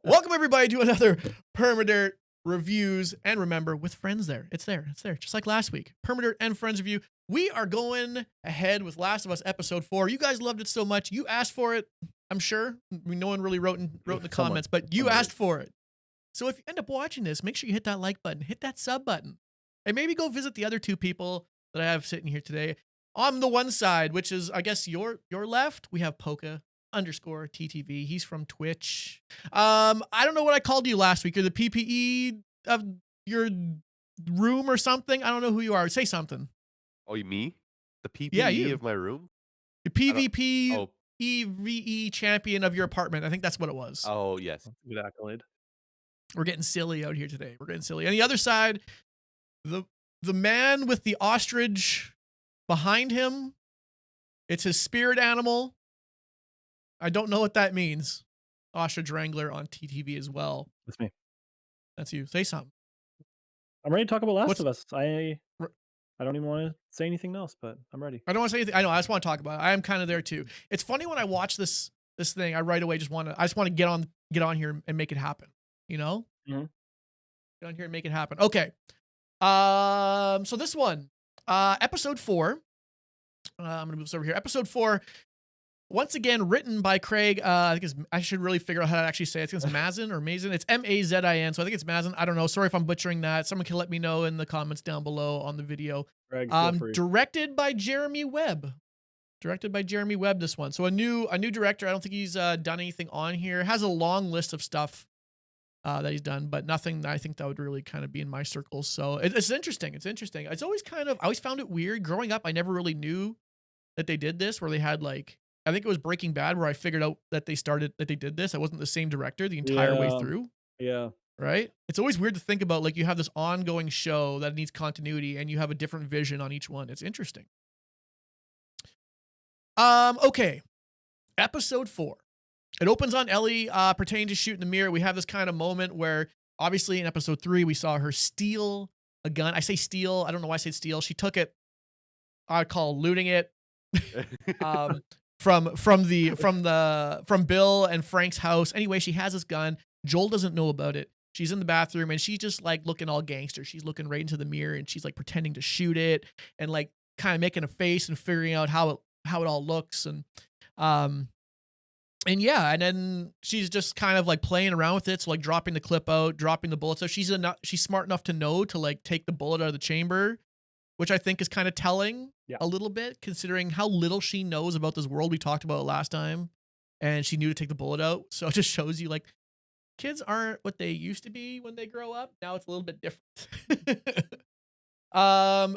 Welcome everybody to another Permadirt reviews, and remember, with friends there. It's there. It's there. Just like last week. Permadirt and Friends review. We are going ahead with Last of Us episode 4. You guys loved it so much. You asked for it, I'm sure. No one really wrote in the Someone, comments, but you somebody. asked for it. So if you end up watching this, make sure you hit that like button, hit that sub button, and maybe go visit the other two people that I have sitting here today. On the one side, which is, I guess, your left, we have Poka underscore TTV. He's from Twitch. I don't know what I called you last week. You're the PPE of your room or something. I don't know who you are. Say something. Oh, me? The Yeah, PPE you. of my room? The I don't. PvP Oh, EVE champion of your apartment. I think that's what it was. oh yes. That's a good accolade. We're getting silly out here today. We're getting silly. On the other side, the man with the ostrich behind him. It's his spirit animal. I don't know what that means. Ostrichwrangler on TTV as well. That's me. That's you. Say something. I'm ready to talk about Last What's of Us. I r- I don't even want to say anything else, but I'm ready. I don't want to say anything. I know. I just want to talk about it. I am kind of there too. It's funny when I watch this thing. I right away just want to. I just want to get on here and make it happen. You know, Mhm. get on here and make it happen. Okay. So this one, episode 4. I'm gonna move this over here. Episode 4. Once again, written by Craig. I think I should really figure out how to actually say it. I think it's Mazin or Mazin. It's Mazin. So I think it's Mazin. I don't know. Sorry if I'm butchering that. Someone can let me know in the comments down below on the video. Greg, feel free. Directed by Jeremy Webb. This one. So a new director. I don't think he's done anything on here. Has a long list of stuff that he's done, but nothing that I think that would really kind of be in my circles. So it's interesting. It's interesting. It's always I always found it weird. Growing up, I never really knew that they did this, where they had like, I think it was Breaking Bad where I figured out that they did this. It wasn't the same director the entire way Yeah, through, yeah. right? It's always weird to think about, like, you have this ongoing show that needs continuity and you have a different vision on each one. It's interesting. Okay. Episode 4. It opens on Ellie pertaining to shoot in the mirror. We have this kind of moment where obviously in episode 3 we saw her steal a gun. I say steal. I don't know why I said steal. She took it. I'd call looting it. um, from Bill and Frank's house. Anyway, she has this gun. Joel doesn't know about it. She's in the bathroom and she's just like looking all gangster. She's looking right into the mirror and she's like pretending to shoot it and like kind of making a face and figuring out how it all looks um and yeah, and then she's just kind of like playing around with it, so like dropping the clip out, dropping the bullet. So she's smart enough to know to like take the bullet out of the chamber, which I think is kind of telling Yeah. a little bit, considering how little she knows about this world. We talked about it last time, and she knew to take the bullet out. So it just shows you, like, kids aren't what they used to be when they grow up. Now it's a little bit different. um,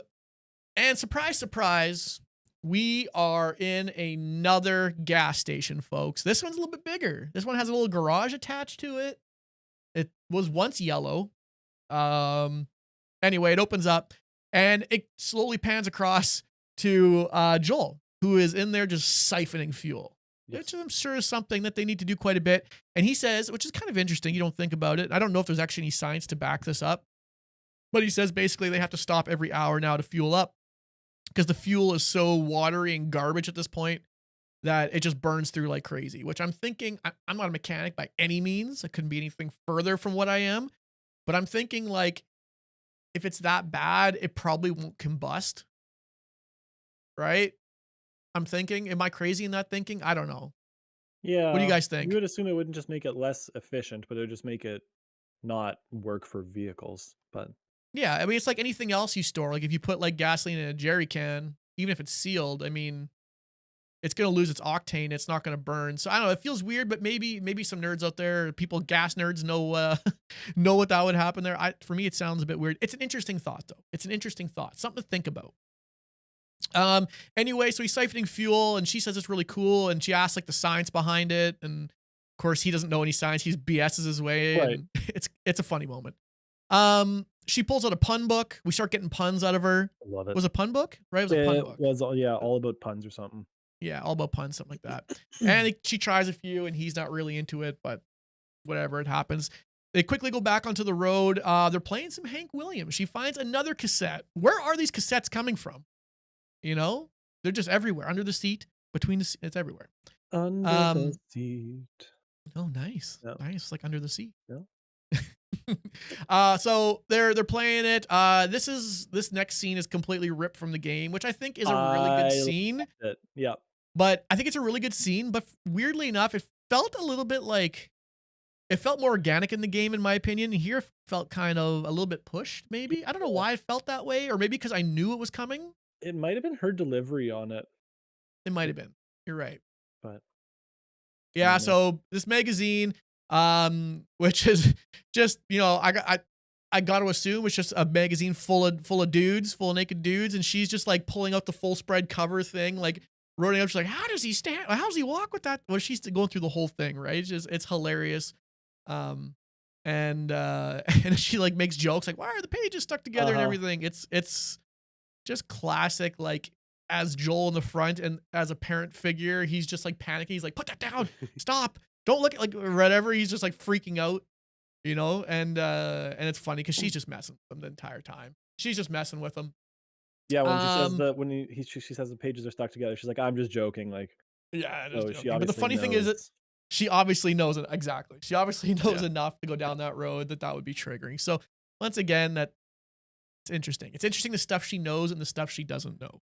and surprise, surprise, we are in another gas station, folks. This one's a little bit bigger. This one has a little garage attached to it. It was once yellow. Anyway, it opens up and it slowly pans across to Joel, who is in there just siphoning fuel, Yes. which I'm sure is something that they need to do quite a bit. And he says, which is kind of interesting, you don't think about it. I don't know if there's actually any science to back this up, but he says basically they have to stop every hour now to fuel up because the fuel is so watery and garbage at this point that it just burns through like crazy, which I'm thinking, I'm not a mechanic by any means. I couldn't be anything further from what I am, but I'm thinking, like, if it's that bad, it probably won't combust. Right? I'm thinking, am I crazy in that thinking? I don't know. What do you Yeah. guys You think? would assume it wouldn't just make it less efficient, but it would just make it not work for vehicles. But Yeah, I mean, it's like anything else you store. Like if you put like gasoline in a jerry can, even if it's sealed, I mean, it's gonna lose its octane. It's not gonna burn. So I don't know. It feels weird, but maybe some nerds out there, people, gas nerds, know know what that would happen there. For me, it sounds a bit weird. It's an interesting thought, though. It's an interesting thought, something to think about. Anyway, so he's siphoning fuel, and she says it's really cool, and she asks like the science behind it, and of course he doesn't know any science. He's BS's his way, right. and it's a funny moment. She pulls out a pun book. We start getting puns out of her. I love it. Was it a pun book? Right, it was a pun It book. was all about puns or something. Yeah, all about puns, something like that. And she tries a few, and he's not really into it, but whatever, it happens. They quickly go back onto the road. They're playing some Hank Williams. She finds another cassette. Where are these cassettes coming from? You know, they're just everywhere, under the seat, between it's everywhere. Under Um, the seat. Oh, nice. Yeah. Nice, like Under the Sea. Yeah. So they're playing it. This next scene is completely ripped from the game, which I think is a really good I scene. loved it. Yeah. But I think it's a really good scene. But weirdly enough, it felt a little bit like it felt more organic in the game, in my opinion. Here it felt kind of a little bit pushed, maybe. I don't know Yeah. why it felt that way, or maybe because I knew it was coming. It might have been her delivery on it, It might have been. You're right. but Yeah, so this magazine, which is just, I got to assume it's just a magazine full of dudes, full of naked dudes, and she's just like pulling out the full spread cover thing, like running up. She's like, "How does he stand? How does he walk with that?" Well, she's going through the whole thing, right? It's hilarious. Um, and and she like makes jokes like, "Why are the pages stuck together and Uh-huh. everything?" It's just classic, like as Joel in the front and as a parent figure, he's just like panicking. He's like, "Put that down, stop, don't look at like whatever." He's just like freaking out, and it's funny because she's just messing with him the entire time. She's just messing with him. Yeah, when she says Um, that when she says the pages are stuck together, she's like, "I'm just joking," like, yeah, just so she joking. But the obviously funny thing is that knows. she obviously knows it exactly. She obviously knows Yeah. enough to go down that road that would be triggering. So once again, that it's interesting. It's interesting the stuff she knows and the stuff she doesn't know.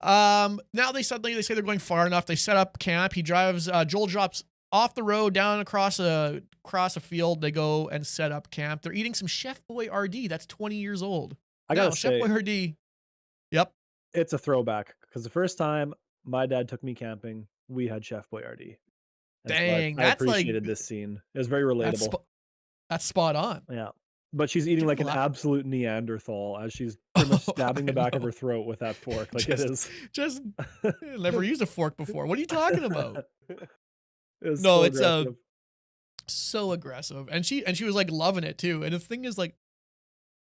Now they say they're going far enough. They set up camp. He drives. Joel drops off the road down across a field. They go and set up camp. They're eating some Chef Boy RD. That's 20 years old. I Now gotta Chef Boy say, RD. Yep. it's a throwback because the first time my dad took me camping, we had Chef Boyardee, and so Dang, I appreciated this scene. It was very that's relatable. sp- that's spot on. Yeah. But she's eating Give him like a an lot. absolute Neanderthal as she's pretty much Oh, stabbing the I back of know. her throat with that fork, like it Just, is. just never used a fork before. What are you talking about? It was No, so it's aggressive. so aggressive, and she was like loving it too. And the thing is, like,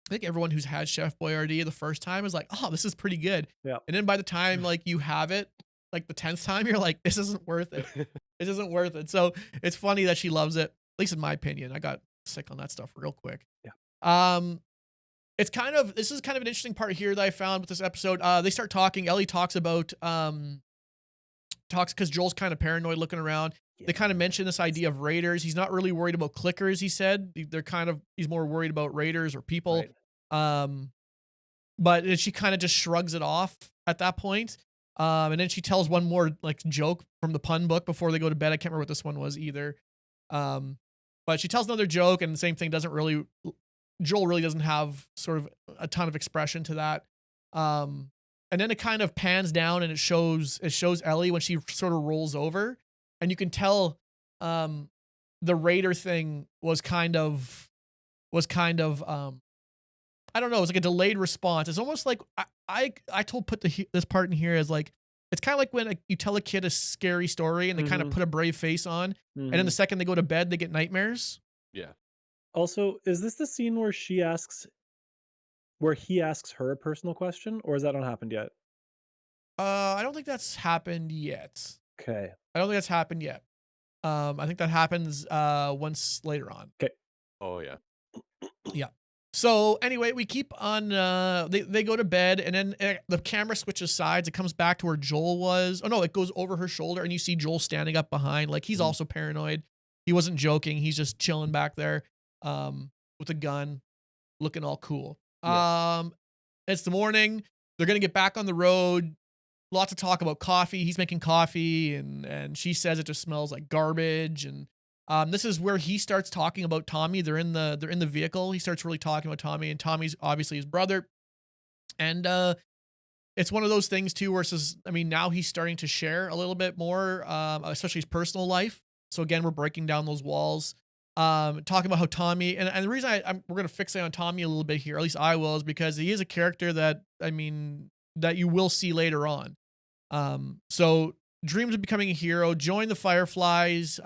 I think everyone who's had Chef Boyardee the first time is like, "Oh, this is pretty good." Yeah. And then by the time like you have it, like the 10th time, you're like, "This isn't worth it. This isn't worth it." So it's funny that she loves it. At least in my opinion, I got sick on that stuff real quick. Yeah. Um, this is kind of an interesting part here that I found with this episode. They start talking. Ellie talks about talks because Joel's kind of paranoid looking around. They kind of mention this idea of raiders. He's not really worried about clickers, he said. He's more worried about raiders or people. Right. Um, but then she kind of just shrugs it off at that point. And then she tells one more like joke from the pun book before they go to bed. I can't remember what this one was either. Um, but she tells another joke, and the same thing Joel really doesn't have sort of a ton of expression to that. And then it kind of pans down and it shows Ellie when she sort of rolls over, and you can tell the Raider thing was kind of I don't know, it was like a delayed response. It's almost like I told put this part in here as like it's kind of like when you tell a kid a scary story and they kind of Mhm. put a brave face on, and then the Mhm. second they go to bed they get nightmares. Yeah. Also, is this the scene where he asks her a personal question, or has that not happened yet? I don't think that's happened yet. Okay. I don't think that's happened yet. I think that happens once later on. Okay. Oh yeah. Yeah. So anyway, we keep on. They go to bed, and then the camera switches sides. It comes back to where Joel was. Oh no, it goes over her shoulder, and you see Joel standing up behind. Like he's Mhm. also paranoid. He wasn't joking. He's just chilling back there, with a gun, looking all cool. Yeah. It's the morning. They're gonna get back on the road. Lots of talk about coffee. He's making coffee, and she says it just smells like garbage. And this is where he starts talking about Tommy. They're in the vehicle. He starts really talking about Tommy, and Tommy's obviously his brother. And it's one of those things too, where it says, I mean, now he's starting to share a little bit more, especially his personal life. So again, we're breaking down those walls. Talking about how Tommy and the reason we're gonna fixate on Tommy a little bit here, at least I will, is because he is a character that that you will see later on. So dreams of becoming a hero, joined the Fireflies.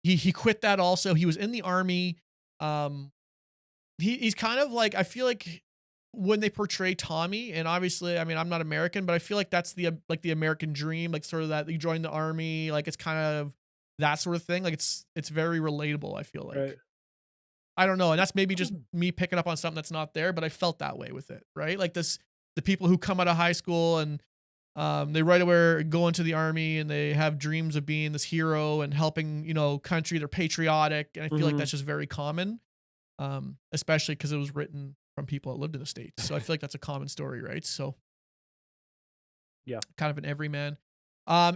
He quit that also. He was in the army. Um, he's kind of like, I feel like when they portray Tommy, and obviously, I mean, I'm not American, but I feel like that's the American dream, like sort of that you join the army, like it's kind of that sort of thing. Like it's very relatable, I feel Right. like. I don't know, and that's maybe just me picking up on something that's not there, but I felt that way with it, right? Like the people who come out of high school and They right away go into the army and they have dreams of being this hero and helping, country. They're patriotic. And I feel like Mhm. that's just very common, especially because it was written from people that lived in the States. So I feel like that's a common story, right? So Yeah. kind of an everyman.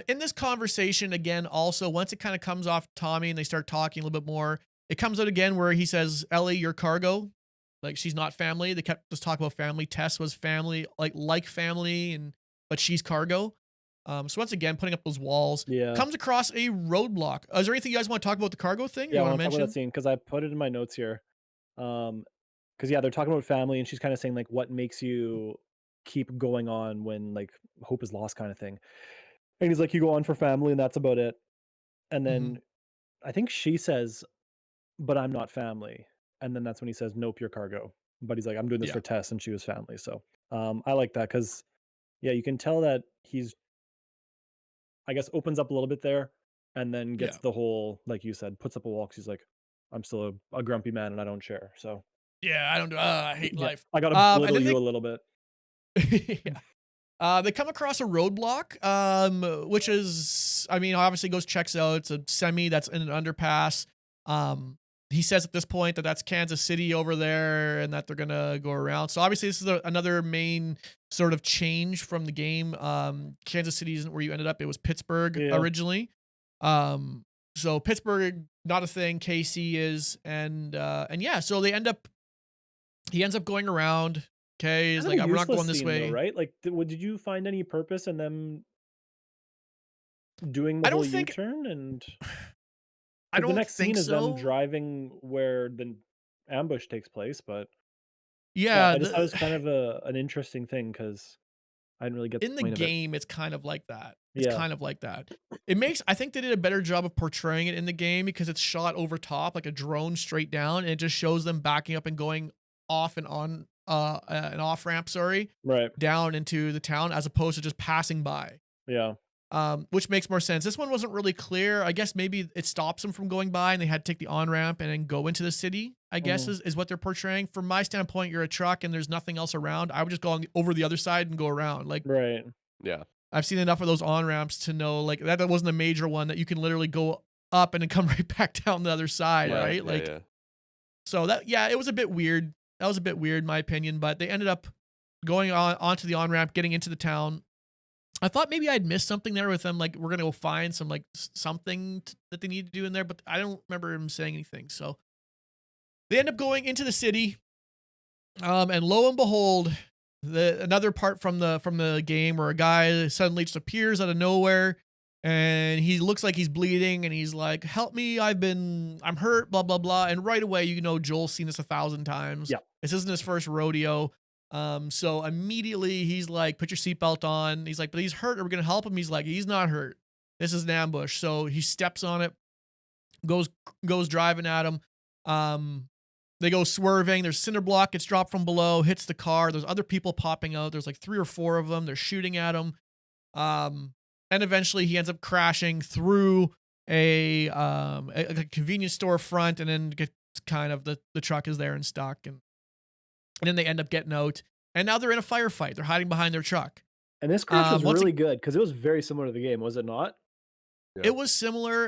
In this conversation, again, also, once it kind of comes off Tommy and they start talking a little bit more, it comes out again where he says, Ellie, you're cargo. Like she's not family. They kept just talking about family. Tess was family, like family, but she's cargo. So once again, putting up those walls Yeah. comes across a roadblock. Is there anything you guys want to talk about the cargo thing? Or Yeah, you I want to wanna talk about that mention? scene because I put it in my notes here. Because yeah, they're talking about family, and she's kinda saying, like, "What makes you keep going on when, like, hope is lost," kinda thing. And he's like, "You go on for family, and that's about it." And Hmm. then I think she says, "But I'm not family." And then that's when he says, "Nope, you're cargo." But he's like, "I'm doing this Yeah, for Tess, and she was family." So, I like that because yeah, you can tell that he's, I guess, opens up a little bit there, and then yeah, gets the whole, like you said, puts up a wall 'cause he's like, "I'm still a grumpy man, and I don't share." So, yeah. I don't do. I hate yeah, life. I gotta And belittle then you a little bit. yeah. They come across a roadblock, which is, I mean, obviously goes checks out. It's a semi that's in an underpass. Um, he says at this point that that's Kansas City over there, and that they're gonna go around. So obviously, this is another main sort of change from the game. Kansas City isn't where you ended up; it was Pittsburgh Yeah. originally. Um, so Pittsburgh not a thing. KC is, and yeah, so they end up. He ends up going around. Okay, he's Kind of like, a we're not useless going this scene though, way. right? Like, did you find any purpose in them doing the I whole don't think U-turn? And I because the don't next scene think is them so. driving where the ambush takes place, but yeah, Yeah, I just thought it the was kind of an interesting thing because I didn't really get the in the point of it. game, it's kind of like that. It's Yeah. kind of like that. I think they did a better job of portraying it in the game because it's shot over top like a drone straight down, and it just shows them backing up and going off and on an off ramp, sorry, Right. down into the town as opposed to just passing by. Yeah. Which makes more sense. This one wasn't really clear. I guess maybe it stops them from going by and they had to take the on ramp and then go into the city, I guess Mhm. is what they're portraying. From my standpoint, you're a truck and there's nothing else around. I would just go over the other side and go around. Like, Right. Yeah. I've seen enough of those on ramps to know like that wasn't a major one that you can literally go up and then come right back down the other side, Yeah. right? Yeah. Like, Yeah. so that, yeah, it was a bit weird. That was a bit weird, in my opinion, but they ended up going onto the on ramp, getting into the town. I thought maybe I'd missed something there with them, like, we're gonna go find some, like, something that they need to do in there, but I don't remember him saying anything, so they end up going into the city, and lo and behold, another part from the game where a guy suddenly just appears out of nowhere, and he looks like he's bleeding, and he's like, "Help me, I'm hurt, blah, blah, blah," and right away, Joel's seen this 1,000 times. Yeah. This isn't his first rodeo. So immediately he's like, "Put your seatbelt on." He's like, "But he's hurt. Are we gonna help him?" He's like, "He's not hurt. This is an ambush." So he steps on it, goes goes driving at him. Um, they go swerving. There's cinder block gets dropped from below, hits the car. There's other people popping out. There's like 3 or 4 of them. They're shooting at him. Um, and eventually he ends up crashing through a convenience store front, and then gets kind of the truck is there and stuck, and then they end up getting out, and now they're in a firefight. They're hiding behind their truck. And this crash was Once really good because it was very similar to the game, was it not? Yeah. It was similar.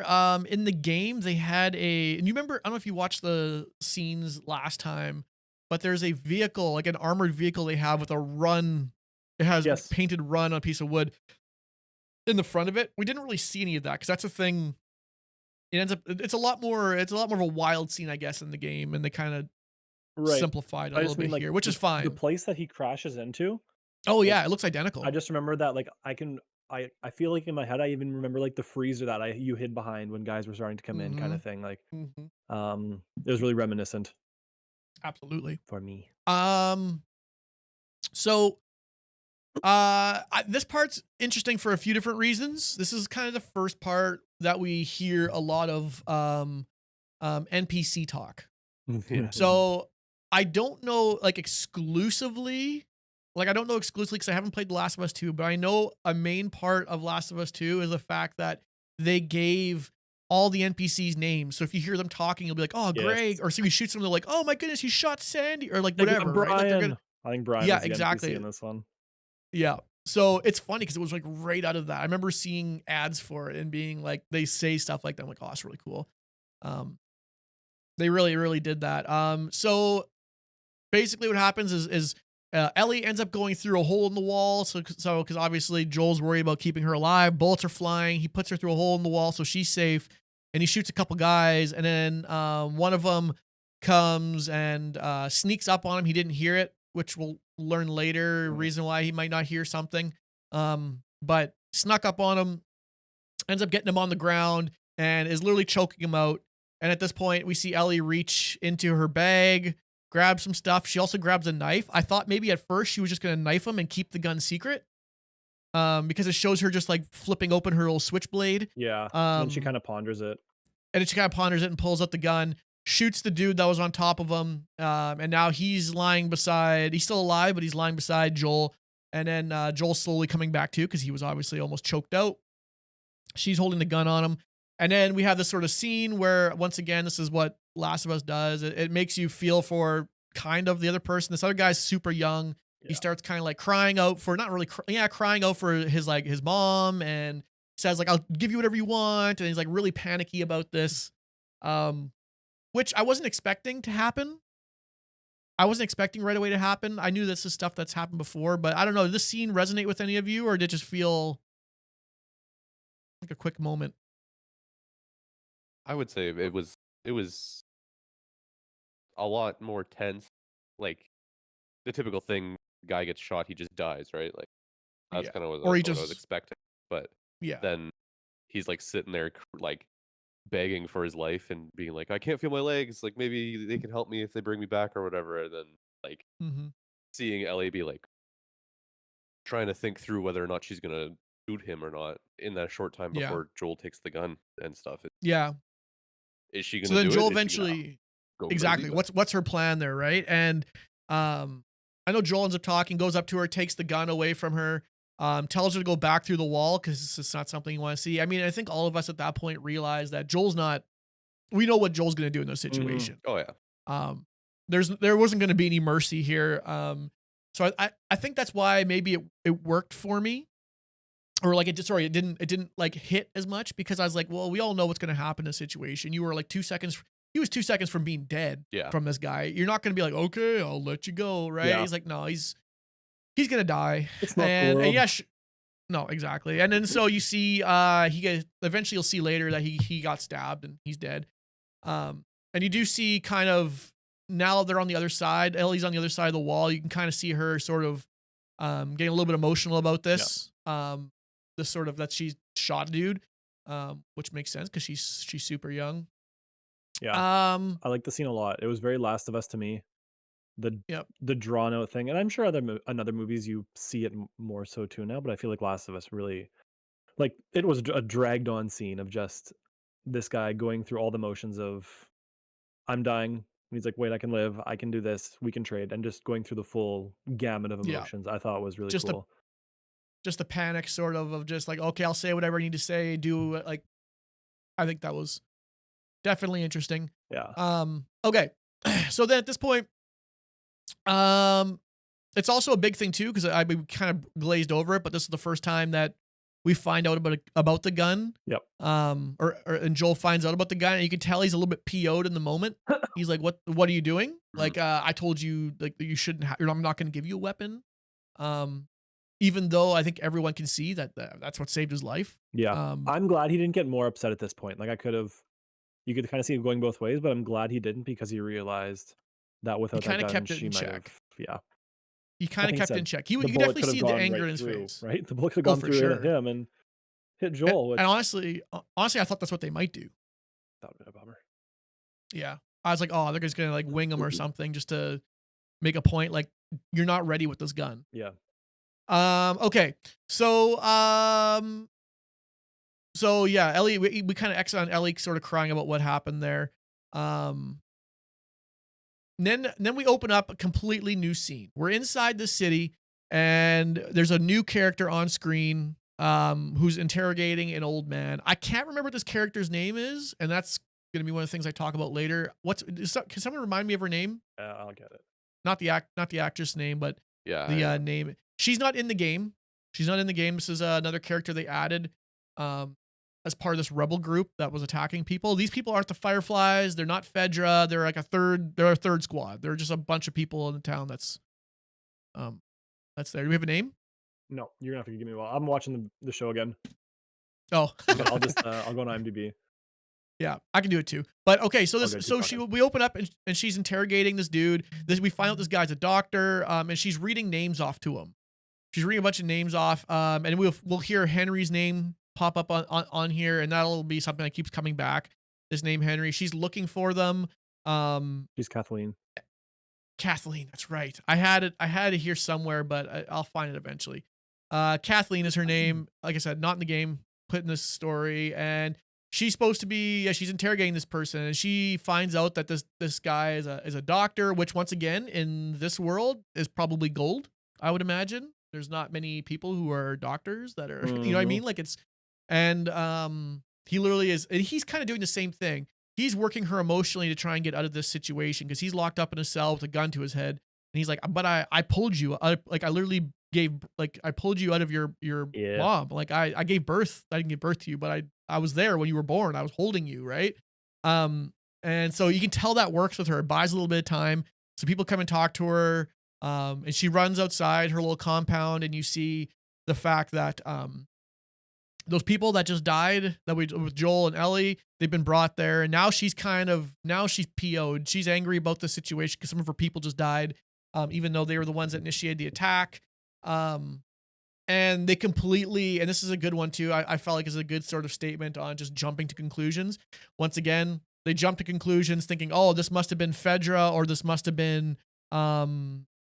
In the game, they had and you remember, I don't know if you watched the scenes last time, but there's a vehicle, like an armored vehicle they have with a run. It has like Yes. painted run on a piece of wood in the front of it. We didn't really see any of that because that's a thing. It's a lot more of a wild scene, I guess, in the game, and they kind of Right. simplified it a I little just mean, bit like, here, which is the fine. place that he crashes into, Oh like, yeah, it looks I identical. just remember that, like, I feel like in my head, I even remember, like, the freezer that you hid behind when guys were starting to come in kinda Mhm. thing, like, Mhm. it was really reminiscent Absolutely. for me. Um, so this part's interesting for a few different reasons. This is kind of the first part that we hear a lot of NPC talk. Yeah. So I don't know like exclusively, like I don't know exclusively because I haven't played The Last of Us 2, but I know a main part of Last of Us 2 is the fact that they gave all the NPCs names. So if you hear them talking, you'll be like, "Oh, Greg," Yes. or so you shoot someone, they're like, "Oh my goodness, he shot Sandy," or like They got whatever, right? Like they're Brian. gonna, I think Brian yeah, was the NPC exactly. in this one. Yeah. So it's funny because it was like right out of that. I remember seeing ads for it and being like, they say stuff like that. I'm like, oh, that's really cool. Um, they really, really did that. So basically what happens is Ellie ends up going through a hole in the wall. So because obviously Joel's worried about keeping her alive. Bullets are flying. He puts her through a hole in the wall so she's safe. And he shoots a couple guys. And then one of them comes and sneaks up on him. He didn't hear it, which we'll learn later. Reason why he might not hear something. But snuck up on him, ends up getting him on the ground, and is literally choking him out. And at this point, we see Ellie reach into her bag, grab some stuff. She also grabs a knife. I thought maybe at first she was just going to knife him and keep the gun secret, because it shows her just like flipping open her little switchblade. Yeah. And then she kind of ponders it. And then she kind of ponders it and pulls out the gun, shoots the dude that was on top of him. And now he's still alive, but he's lying beside Joel. And then Joel's slowly coming back too, because he was obviously almost choked out. She's holding the gun on him. And then we have this sort of scene where, once again, this is what Last of Us does. It makes you feel for kind of the other person. This other guy's super young. Yeah. He starts kind of like crying out for, not really, crying out for his mom, and says like, I'll give you whatever you want. And he's like really panicky about this, which I wasn't expecting to happen. I wasn't expecting right away to happen. I knew this is stuff that's happened before, but I don't know. Did this scene resonate with any of you, or did it just feel like a quick moment? I would say it was a lot more tense. Like the typical thing, guy gets shot, he just dies, right? Like that's Yeah. kind of what, Or he what I was just, expecting. But yeah. then he's like sitting there like begging for his life and being like, I can't feel my legs. Like maybe they can help me if they bring me back or whatever. And then like Mm-hmm. seeing Ellie be like trying to think through whether or not she's gonna shoot him or not in that short time Yeah. before Joel takes the gun and stuff. Yeah. Is she So gonna then do Joel it? Is she gonna eventually, go exactly. crazy? What's her plan there, right? And I know Joel ends up talking, goes up to her, takes the gun away from her, tells her to go back through the wall because it's not something you want to see. I mean, I think all of us at that point realize that Joel's not. We know what Joel's going to do in those situations. Oh yeah. There wasn't going to be any mercy here. So I think that's why maybe it worked for me, or like it didn't like hit as much, because I was like, well, we all know what's going to happen in a situation. You were like 2 seconds. He was 2 seconds from being dead. Yeah. From this guy. You're not going to be like, okay, I'll let you go, right? Yeah. He's like, no, he's going to die. It's not the And world. yeah, no, exactly. And then so you see, eventually you'll see later that he got stabbed and he's dead. And you do see kind of, now they're on the other side. Ellie's on the other side of the wall. You can kind of see her sort of getting a little bit emotional about this. This sort of that she shot a dude, which makes sense because she's super young. Yeah. I like the scene a lot. It was very Last of Us to me. The drawn out thing, and I'm sure in other movies you see it more so too now, but I feel like Last of Us really, like, it was a dragged on scene of just this guy going through all the motions of, I'm dying. And he's like, wait, I can live. I can do this. We can trade. And just going through the full gamut of Yeah. emotions, I thought was really Just cool. Just the panic sort of just like, okay, I'll say whatever I need to say, do it. Like, I think that was definitely interesting. Yeah. Okay. So then at this point, it's also a big thing too, because we kind of glazed over it, but this is the first time that we find out about the gun. Yep. And Joel finds out about the gun, and you can tell he's a little bit PO'd in the moment. He's like, "What are you doing? Like, I told you, like, you shouldn't. I'm not going to give you a weapon." Even though I think everyone can see that that's what saved his life. Yeah. I'm glad he didn't get more upset at this point. Like, you could kind of see it going both ways, but I'm glad he didn't, because he realized that without that kinda gun, kept it she in might check. have. Yeah. He kind Like of I kept it said, in check. You the could bullet definitely could have see the gone anger right in his through, face. right? The bullet could have gone for through sure. him and hit Joel, which And honestly, I thought that's what they might do. that would have been a bummer. Yeah. I was like, oh, they're just gonna like wing him or something just to make a point. Like, you're not ready with this gun. Yeah. Okay. So yeah, Ellie, we kind of exit on Ellie sort of crying about what happened there. Then we open up a completely new scene. We're inside the city, and there's a new character on screen, who's interrogating an old man. I can't remember what this character's name is, and that's gonna be one of the things I talk about later. Can someone remind me of her name? I'll get it. Not the actress name, but Yeah. the name. She's not in the game. She's not in the game. This is another character they added um, as part of this rebel group that was attacking people. These people aren't the Fireflies. They're not Fedra. They're like a third. They're a third squad. They're just a bunch of people in the town um there. Do we have a name? No, you're gonna have to give me a while. I'm watching the show again, Oh, but I'll just I'll go on IMDb. yeah, I can do it too. But okay, so All good, keep talking. we open up and she's interrogating this dude. We find out this guy's a doctor, and she's reading names off to him. She's reading a bunch of names off, and we'll hear Henry's name pop up on here, and that'll be something that keeps coming back. This name Henry. She's looking for them. She's Kathleen. Kathleen, that's right. I had it here somewhere, but I'll find it eventually. Kathleen is her name. Like I said, not in the game, put in this story, and she's supposed to be. Yeah, she's interrogating this person, and she finds out that this guy is a doctor, which once again in this world is probably gold. I would imagine there's not many people who are doctors that are. You know what I mean? Like it's, and he literally is. He's kind of doing the same thing. He's working her emotionally to try and get out of this situation because he's locked up in a cell with a gun to his head, and he's like, "But I pulled you. I literally I pulled you out of your mom. Like I gave birth. I didn't give birth to you, but I was there when you were born. I was holding you, right? And so you can tell that works with her. It buys a little bit of time. So people come and talk to her, and she runs outside her little compound, and you see the fact that those people that just died with Joel and Ellie, they've been brought there, and now she's PO'd. She's angry about the situation because some of her people just died, even though they were the ones that initiated the attack. And they completely, and this is a good one too. I felt like is a good sort of statement on just jumping to conclusions. Once again, they jump to conclusions thinking, oh, this must have been Fedra, or this must have been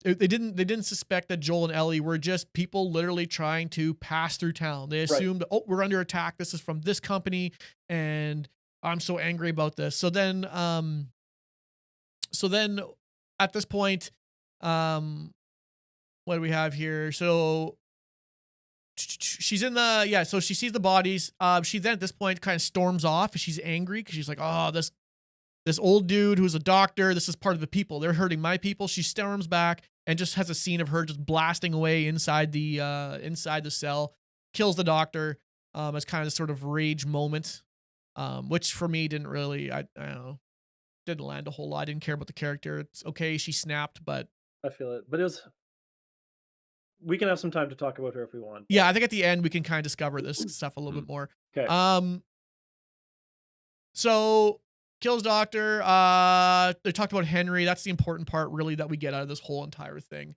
they didn't suspect that Joel and Ellie were just people literally trying to pass through town. They assumed, oh, we're under attack. This is from this company, and I'm so angry about this. So then at this point, what do we have here? So she's in the so she sees the bodies. She then at this point kind of storms off. She's angry because she's like, oh, this old dude who's a doctor, this is part of the people. They're hurting my people. She storms back and just has a scene of her just blasting away inside the cell, kills the doctor as kind of this sort of rage moment, which for me didn't really, I don't know, didn't land a whole lot. I didn't care about the character. It's okay, she snapped, but I feel it, but it was. We can have some time to talk about her if we want. yeah, I think at the end we can kind of discover this stuff a little bit more. Okay. So kills doctor. They talked about Henry. That's the important part, really, that we get out of this whole entire thing.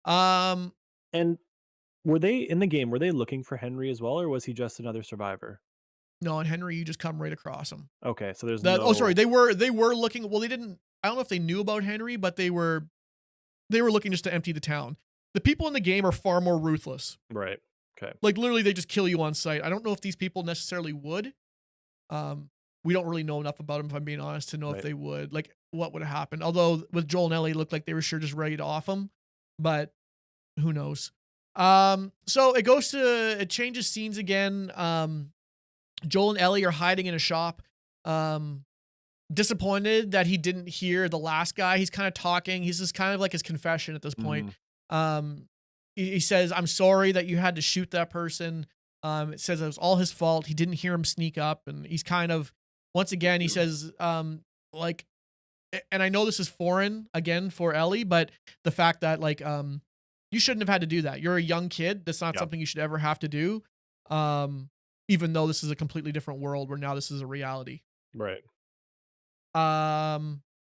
And were they in the game? Were they looking for Henry as well, or was he just another survivor? No, and Henry, you just come right across him. Okay, so there's Oh, sorry, they were looking. Well, they didn't. I don't know if they knew about Henry, but they were looking just to empty the town. The people in the game are far more ruthless. Right. Okay. Like literally, they just kill you on sight. I don't know if these people necessarily would. We don't really know enough about them, if I'm being honest, to know if they would. Like, what would have happened? Although with Joel and Ellie, it looked like they were sure just ready to off him, but who knows? So it changes scenes again. Joel and Ellie are hiding in a shop. Disappointed that he didn't hear the last guy. He's kind of talking. He's just kind of like his confession at this point. He says, I'm sorry that you had to shoot that person. It says it was all his fault. He didn't hear him sneak up. And he's kind of, once again, he says, like, and I know this is foreign again for Ellie, but the fact that like, you shouldn't have had to do that. You're a young kid. That's not something you should ever have to do. Even though this is a completely different world where now this is a reality. Right.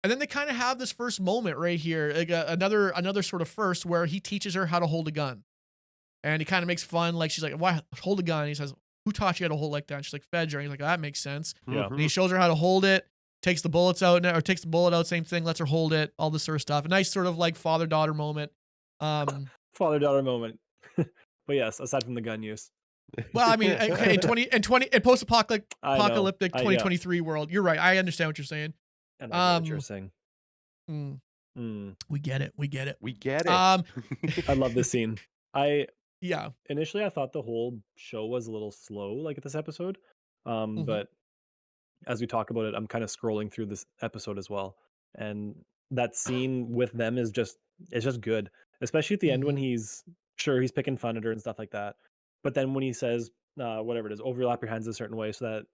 And then they kind of have this first moment right here, like another sort of first where he teaches her how to hold a gun, and he kind of makes fun. Like she's like, "Why hold a gun?" And he says, "Who taught you how to hold like that?" And she's like, "Fedra." And he's like, "That makes sense." Yeah. And he shows her how to hold it, takes the bullet out, same thing, lets her hold it, all this sort of stuff. A nice sort of like father-daughter moment. Father-daughter moment. But yes, aside from the gun use. Well, I mean, okay, in post-apocalyptic 2023 world, you're right. I understand what you're saying. And I know what you're saying. We get it. We get it. I love this scene. Yeah. Initially, I thought the whole show was a little slow, like this episode. But as we talk about it, I'm kind of scrolling through this episode as well, and that scene with them is just good, especially at the end when he's sure, he's picking fun at her and stuff like that. But then when he says, whatever it is, overlap your hands a certain way so that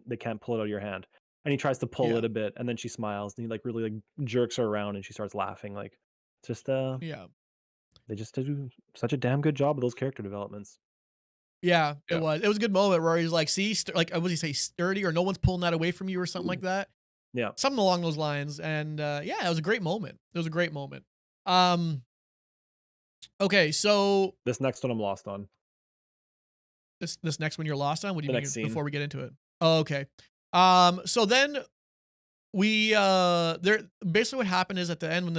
they can't pull it out of your hand. And he tries to pull Yeah. it a bit, and then she smiles, and he like really like jerks her around, and she starts laughing. Like, just Yeah. they just do such a damn good job of those character developments. Yeah, it Yeah. was. It was a good moment where he's like, "See, like, what does he say? Sturdy, or no one's pulling that away from you, or something like that." Yeah. Something along those lines. And yeah, it was a great moment. It was a great moment. Um, okay, so This next one I'm lost on. this next one you're lost on. What do The you next mean scene. before we get into it? Oh, okay. So then we there basically what happened is at the end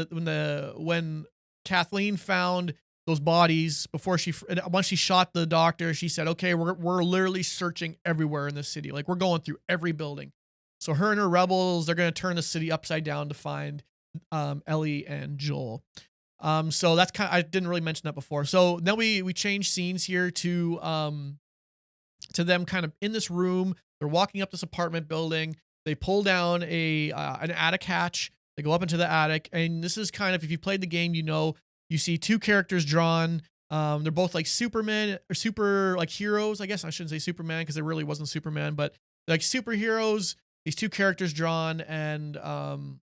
when Kathleen found those bodies before once she shot the doctor, she said, "Okay, we're literally searching everywhere in the city. Like we're going through every building." So her and her rebels, they're gonna turn the city upside down to find Ellie and Joel. So that's I didn't really mention that before. So then we change scenes here to them kind of in this room. They're walking up this apartment building. They pull down an attic hatch. They go up into the attic, and this is kind of, if you played the game, you see two characters drawn. They're both like Superman or super like heroes. I guess I shouldn't say Superman because there really wasn't Superman, but like superheroes. These two characters drawn, and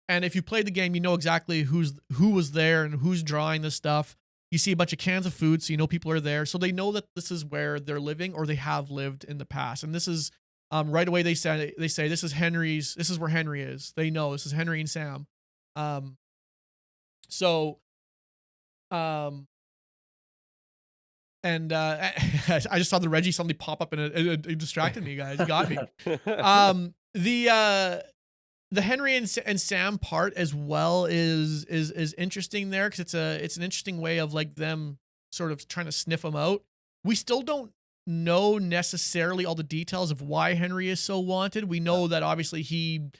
if you played the game, you know exactly who was there and who's drawing this stuff. You see a bunch of cans of food, so you know people are there. So they know that this is where they're living or they have lived in the past. And this is right away they say this is this is where Henry is. They know this is Henry and Sam. Um so um and I just saw the Reggie somebody pop up and it distracted me, guys. You got me. The Henry and Sam part as well is interesting there because it's an interesting way of like them sort of trying to sniff them out. We still don't know necessarily all the details of why Henry is so wanted. We know that obviously he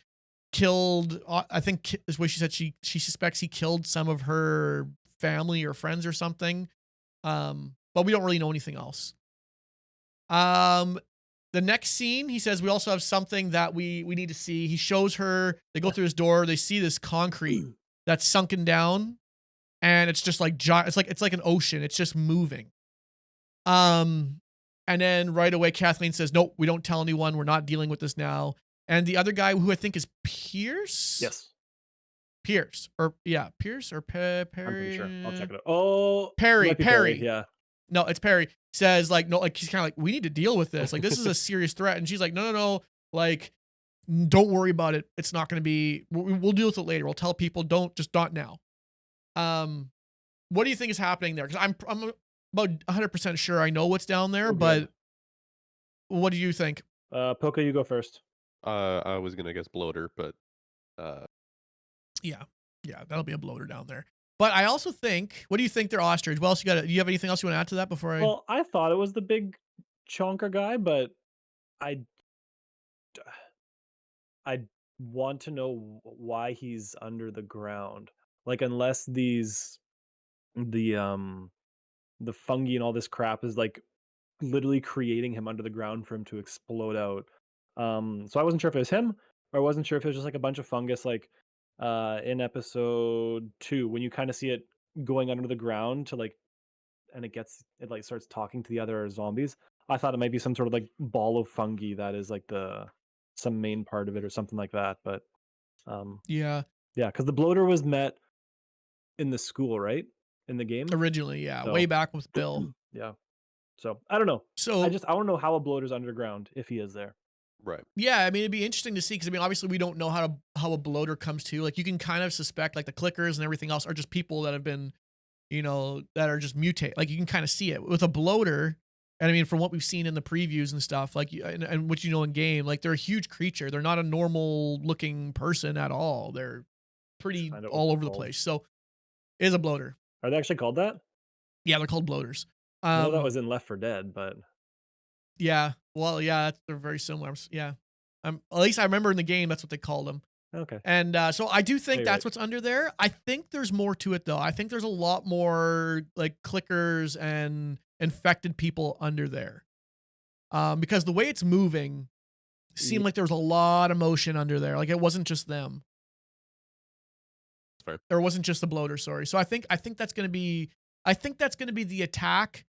killed. I think is what she said. She suspects he killed some of her family or friends or something. But we don't really know anything else. The next scene, he says we also have something that we need to see. He shows her, they go through his door, they see this concrete that's sunken down, and it's just like it's like an ocean. It's just moving. And then right away Kathleen says, "Nope, we don't tell anyone. We're not dealing with this now." And the other guy, who I think is Pierce? Yes. Pierce. Or yeah, Pierce or Perry. I'm pretty sure. I'll check it out. Oh, Perry. Yeah. No, it's Perry. Says like, no, like he's kind of like, we need to deal with this. Like this is a serious threat. And she's like, no. Like, don't worry about it. It's not going to be. We'll deal with it later. We'll tell people. Not now. What do you think is happening there? Because I'm about 100% sure I know what's down there, but what do you think? Poka, you go first. I was gonna guess bloater, but Yeah, that'll be a bloater down there. But I also think, what do you think they're ostrich? What else you got? Do you have anything else you want to add to that before I? Well, I thought it was the big chonker guy, but I I want to know why he's under the ground. Like, unless the the fungi and all this crap is like literally creating him under the ground for him to explode out. So I wasn't sure if it was him, or I wasn't sure if it was just like a bunch of fungus, like in episode 2 when you kind of see it going under the ground to like, and it like starts talking to the other zombies. I thought it might be some sort of like ball of fungi that is like some main part of it or something like that. But Yeah, yeah, because the bloater was met in the school, right? In the game. originally, yeah, way So back with Bill. yeah. So I don't know. I So want to know how a bloater's underground if he is there. right. yeah, I mean, it'd be interesting to see because I mean, obviously, we don't know how a bloater comes to. Like, you can kind of suspect like the clickers and everything else are just people that have been, that are just mutate. Like, you can kind of see it with a bloater. And I mean, from what we've seen in the previews and stuff, like, and what in game, like they're a huge creature. They're not a normal looking person at all. They're pretty Find out what all they're over the called. place. So, it is a bloater. Are they actually called that? Yeah, they're called bloaters. I know that was in Left 4 Dead, but Yeah. Well, yeah, they're very similar. Yeah. At least I remember in the game that's what they called them. okay. And so I do think You're that's right. what's under there. I think there's more to it though. I think there's a lot more like clickers and infected people under there. Because the way it's moving seemed like there was a lot of motion under there. Like it wasn't just them. Fair. Or it wasn't just the bloater, sorry. So I think that's going to be I think that's going to be the attack.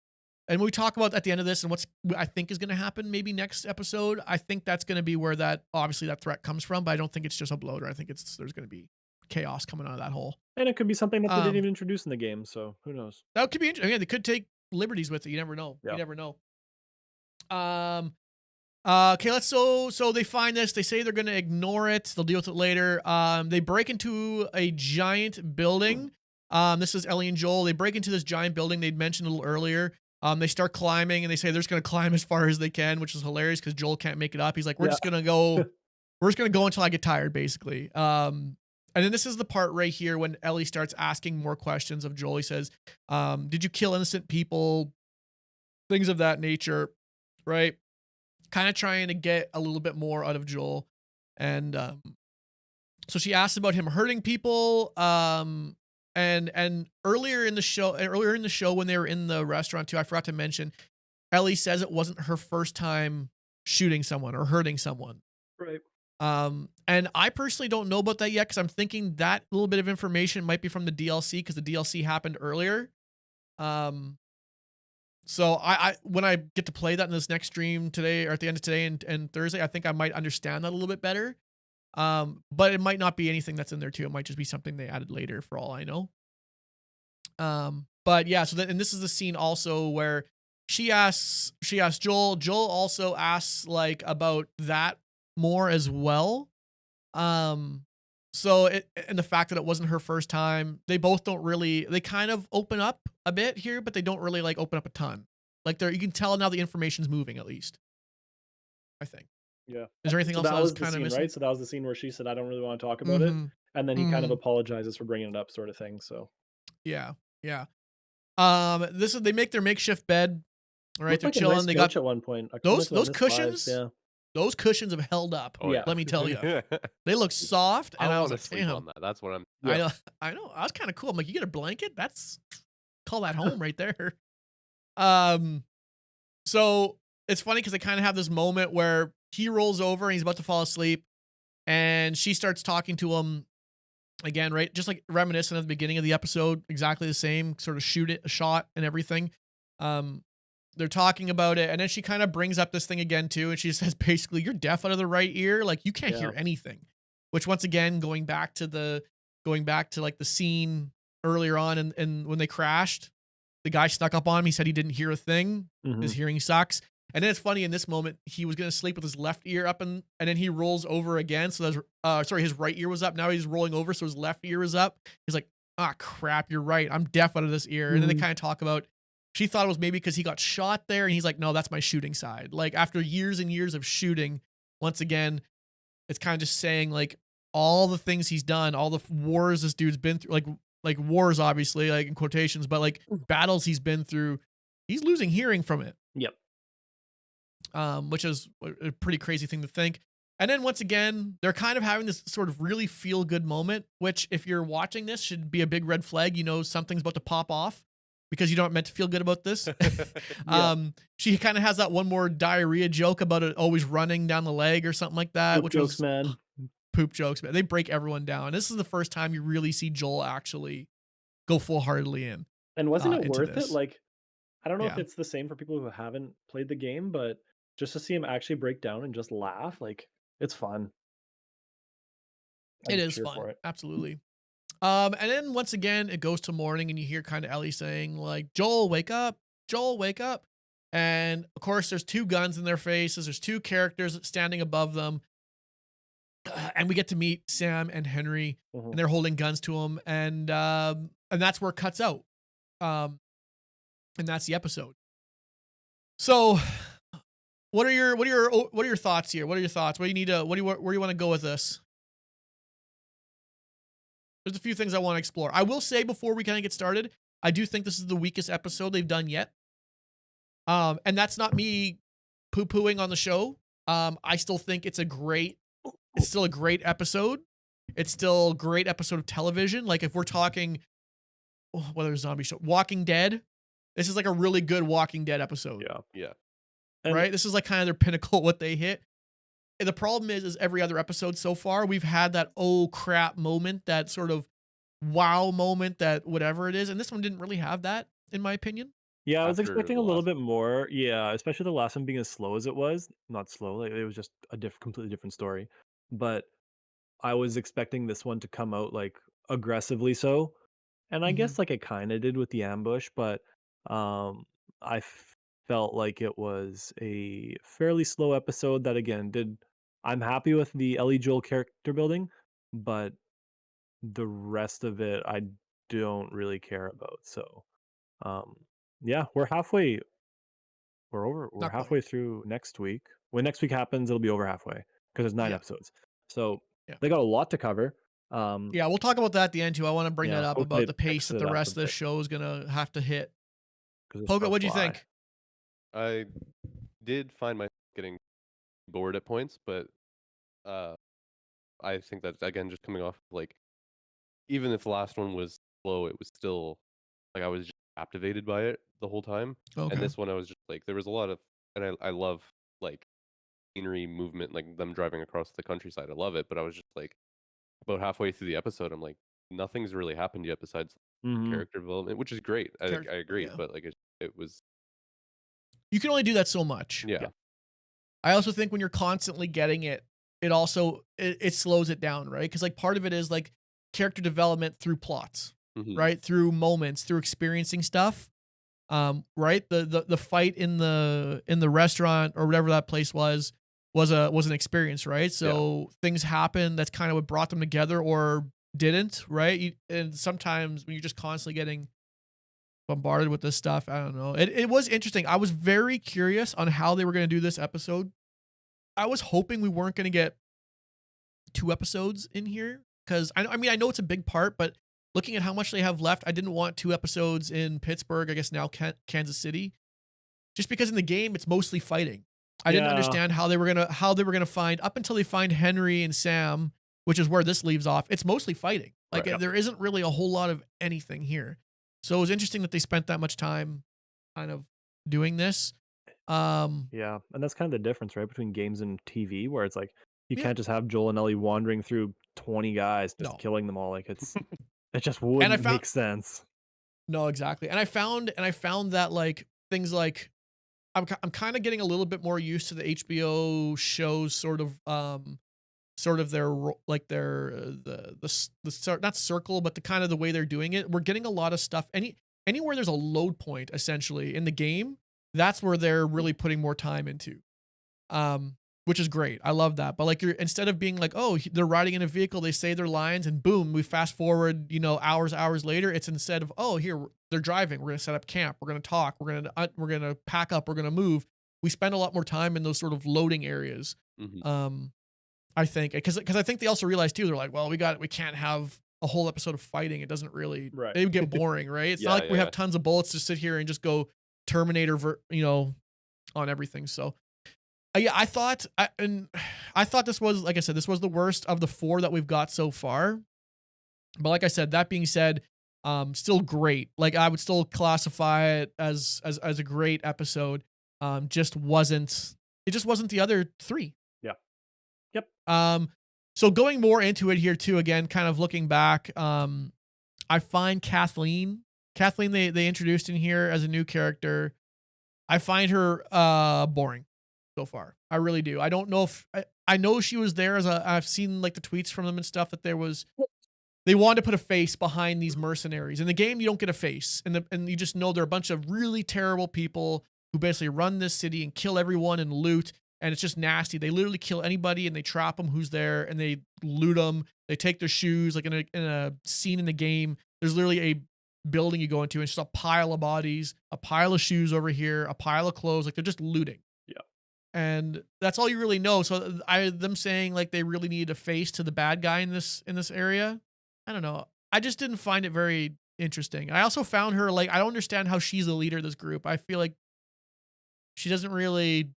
And we talk about at the end of this and what's I think is going to happen maybe next episode. I think that's going to be where that obviously that threat comes from, but I don't think it's just a bloater. I think there's going to be chaos coming out of that hole. And it could be something that they didn't Um, even introduce in the game, so who knows? that could be interesting. Yeah, they could take liberties with it. You never know. Yeah. You never know. Okay, so they find this. They say they're going to ignore it. They'll deal with it later. They break into a giant building. This is Ellie and Joel. They break into this giant building they'd mentioned a little earlier. They start climbing and they say they're just going to climb as far as they can, which is hilarious because Joel can't make it up. He's like, we're just going to go. We're just going to go until I get tired, basically. And then this is the part right here when Ellie starts asking more questions of Joel. He says, did you kill innocent people? Things of that nature, right? Kind of trying to get a little bit more out of Joel. And so she asks about him hurting people. And earlier in the show when they were in the restaurant too, I forgot to mention, Ellie says it wasn't her first time shooting someone or hurting someone. Right. And I personally don't know about that yet because I'm thinking that little bit of information might be from the DLC because the DLC happened earlier. So I when I get to play that in this next stream today or at the end of today and Thursday, I think I might understand that a little bit better. But it might not be anything that's in there too. It might just be something they added later for all I know. But yeah, so and this is the scene also where she asks Joel. Joel also asks like about that more as well. So and the fact that it wasn't her first time, they both don't really, they kind of open up a bit here, but they don't really like open up a ton. Like you can tell now the information's moving at least. I think. Yeah. Is there anything else that I was the kind of scene, missing? right? So that was the scene where she said, "I don't really want to talk about it," and then he kind of apologizes for bringing it up, sort of thing. So yeah. They make their makeshift bed. All right, looked they're like a chilling. nice They got couch at one point. I those commented on his cushions. vibes, yeah. Those cushions have held up. Oh, yeah. Let me tell you, yeah. they look soft. And I was want to like, sleep damn. on that. That's what I'm. Yeah. I know. I was kind of cool. I'm like, you get a blanket? Call that home right there. So it's funny because they kind of have this moment where he rolls over and he's about to fall asleep, and she starts talking to him again, right? Just like reminiscent of the beginning of the episode, exactly the same sort of shot and everything. They're talking about it, and then she kind of brings up this thing again too, and she says basically, "You're deaf out of the right ear, like you can't hear anything." Which once again, going back to like the scene earlier on, and when they crashed, the guy snuck up on him. He said he didn't hear a thing. His hearing sucks. And then it's funny in this moment, he was gonna sleep with his left ear up, and then he rolls over again. So his right ear was up. Now he's rolling over, so his left ear is up. He's like, "Ah, crap, you're right. I'm deaf out of this ear." And then they kind of talk about. She thought it was maybe because he got shot there, and he's like, "No, that's my shooting side." Like after years and years of shooting, once again, it's kind of just saying like all the things he's done, all the wars this dude's been through, like wars, obviously, like in quotations, but like battles he's been through, he's losing hearing from it. Yep. Which is a pretty crazy thing to think. And then once again, they're kind of having this sort of really feel good moment, which if you're watching this should be a big red flag. You know, something's about to pop off because you don't meant to feel good about this. She kind of has that one more diarrhea joke about it always running down the leg or something like that, Poop jokes, man. Poop jokes, man. They break everyone down. This is the first time you really see Joel actually go full-heartedly in. And wasn't it worth this. it? Like, I don't know if it's the same for people who haven't played the game, but just to see him actually break down and just laugh, like, it's fun. It is fun. Absolutely. And then once again, it goes to morning, and you hear kind of Ellie saying, like, "Joel, wake up. Joel, wake up." And of course, there's two guns in their faces. There's two characters standing above them. And we get to meet Sam and Henry, and they're holding guns to him. And that's where it cuts out. And that's the episode. So what are your thoughts here? What are your thoughts? Where do you want to go with this? There's a few things I want to explore. I will say before we kind of get started, I do think this is the weakest episode they've done yet. And that's not me poo-pooing on the show. I still think it's still a great episode. It's still a great episode of television. Like if we're talking, whether it's zombie show, Walking Dead, this is like a really good Walking Dead episode. Yeah. Right? This is like kind of their pinnacle, what they hit. And the problem is every other episode so far, we've had that oh crap moment, that sort of wow moment, that whatever it is. And this one didn't really have that. in my opinion. Yeah, I was after expecting the a little last bit more. Yeah, especially the last one being as slow as it was. Not slow, like it was just a completely different story. But I was expecting this one to come out like aggressively so. And I Mhm. guess like it kind of did with the ambush, but I felt like it was a fairly slow episode that again did I'm happy with the Ellie Joel character building, but the rest of it I don't really care about. So, um yeah, we're Not quite. halfway through next week. When next week happens, it'll be over halfway because there's 9 Yeah. episodes. So, Yeah. they got a lot to cover. Um Yeah, we'll talk about that at the end too. I want to bring that yeah, up hopefully about it the pace picks that it the up rest a of this bit show is gonna have to hit. because it's Poga, gonna what'd you fly. think? I did find myself getting bored at points, but uh, I think that's again just coming off like even if the last one was slow, it was still like I was just captivated by it the whole time. And Okay. this one, I was just like, there was a lot of, and I love like scenery movement, like them driving across the countryside. I love it, but I was just like about halfway through the episode, I'm like, nothing's really happened yet besides Mhm. character development, which is great. I Character, agree, yeah. but like it was You can only do that so much. yeah. Yeah. I also think when you're constantly getting it, it also it slows it down, right? Because like part of it is like character development through plots, Hmm. right? Through moments, through experiencing stuff. Right? The fight in the restaurant or whatever that place was an experience, right? Yeah. So things happen. That's kind of what brought them together or didn't, right? And sometimes when you're just constantly getting bombarded with this stuff, I don't know. It was interesting. I was very curious on how they were going to do this episode. I was hoping we weren't going to get 2 episodes in here because I mean I know it's a big part, but looking at how much they have left, I didn't want 2 episodes in Pittsburgh. I guess now Kansas City, just because in the game it's mostly fighting. I didn't Yeah. understand how they were gonna find up until they find Henry and Sam, which is where this leaves off. It's mostly fighting. Like Right. there isn't really a whole lot of anything here. So it was interesting that they spent that much time kind of doing this. Um, Yeah, and that's kind of the difference, right, between games and TV, where it's like you yeah, can't just have Joel and Ellie wandering through 20 guys just no. killing them all. Like it just And I wouldn't found make sense. no, exactly. And I found that like things like I'm kind of getting a little bit more used to the HBO shows sort of their like their not circle but the kind of the way they're doing it. We're getting a lot of stuff anywhere there's a load point essentially in the game, that's where they're really putting more time into. Which is great. I love that. But like you're instead of being like, oh, they're riding in a vehicle, they say their lines, and boom, we fast forward, hours later. It's instead of, oh, here they're driving. We're gonna set up camp. We're gonna talk. We're gonna pack up. We're gonna move. We spend a lot more time in those sort of loading areas. Hmm. Um, I think because I think they also realize too. They're like, well, we can't have a whole episode of fighting. It doesn't really Right. it would get boring, right? It's not Yeah, like we yeah. have tons of bullets to sit here and just go Terminator, on everything. So yeah, I thought this was like I said, this was the worst of the 4 that we've got so far. But like I said, that being said, still great. Like I would still classify it as a great episode. It just wasn't the other 3. Yeah. Yep. So going more into it here too, again, kind of looking back, I find Kathleen they introduced in here as a new character. I find her boring so far. I really do. I don't know if I know she was there I've seen like the tweets from them and stuff that they wanted to put a face behind these mercenaries. In the game, you don't get a face, and you just know they're a bunch of really terrible people who basically run this city and kill everyone and loot. And it's just nasty. They literally kill anybody and they trap them who's there and they loot them. They take their shoes. Like in a scene in the game, there's literally a building you go into and it's just a pile of bodies, a pile of shoes over here, a pile of clothes. Like they're just looting. Yeah. And that's all you really know. So them saying like they really needed a face to the bad guy in this area. I don't know. I just didn't find it very interesting. I also found her like I don't understand how she's the leader of this group. I feel like she doesn't really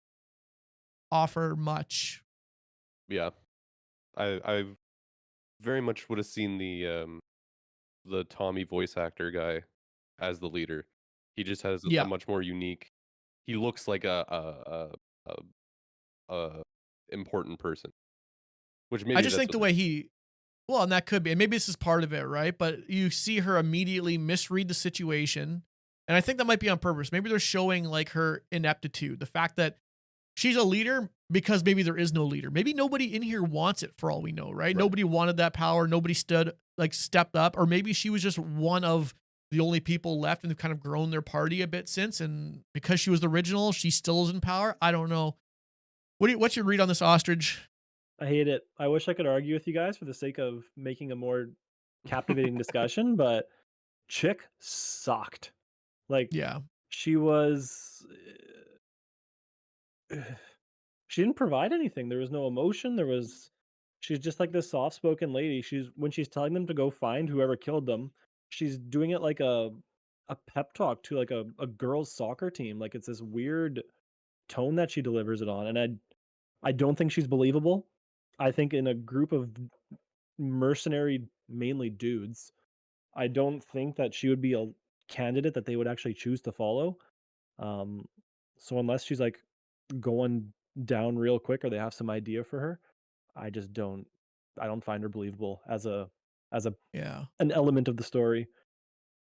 offer much. Yeah. I very much would have seen the Tommy voice actor guy as the leader. He just has a Yeah. much more unique. He looks like a important person, which I maybe just that's think what the way well, and that could be, and maybe this is part of it, right? But you see her immediately misread the situation And I think that might be on purpose. Maybe they're showing like her ineptitude, the fact that she's a leader because maybe there is no leader. Maybe nobody in here wants it for all we know, right? Nobody wanted that power. Nobody stepped up, or maybe she was just one of the only people left and they've kind of grown their party a bit since. And because she was the original, she still is in power. I don't know. What's your read on this, Ostrich? I hate it. I wish I could argue with you guys for the sake of making a more captivating discussion, but chick sucked. Like Yeah. she was she didn't provide anything. There was no emotion. She's just like this soft-spoken lady. When she's telling them to go find whoever killed them, she's doing it like a pep talk to like a girls soccer team. Like it's this weird tone that she delivers it on. And I don't think she's believable. I think in a group of mercenary, mainly dudes, I don't think that she would be a candidate that they would actually choose to follow. Um, so unless she's like going down real quick or they have some idea for her, I just don't. I don't find her believable as a Yeah. an element of the story.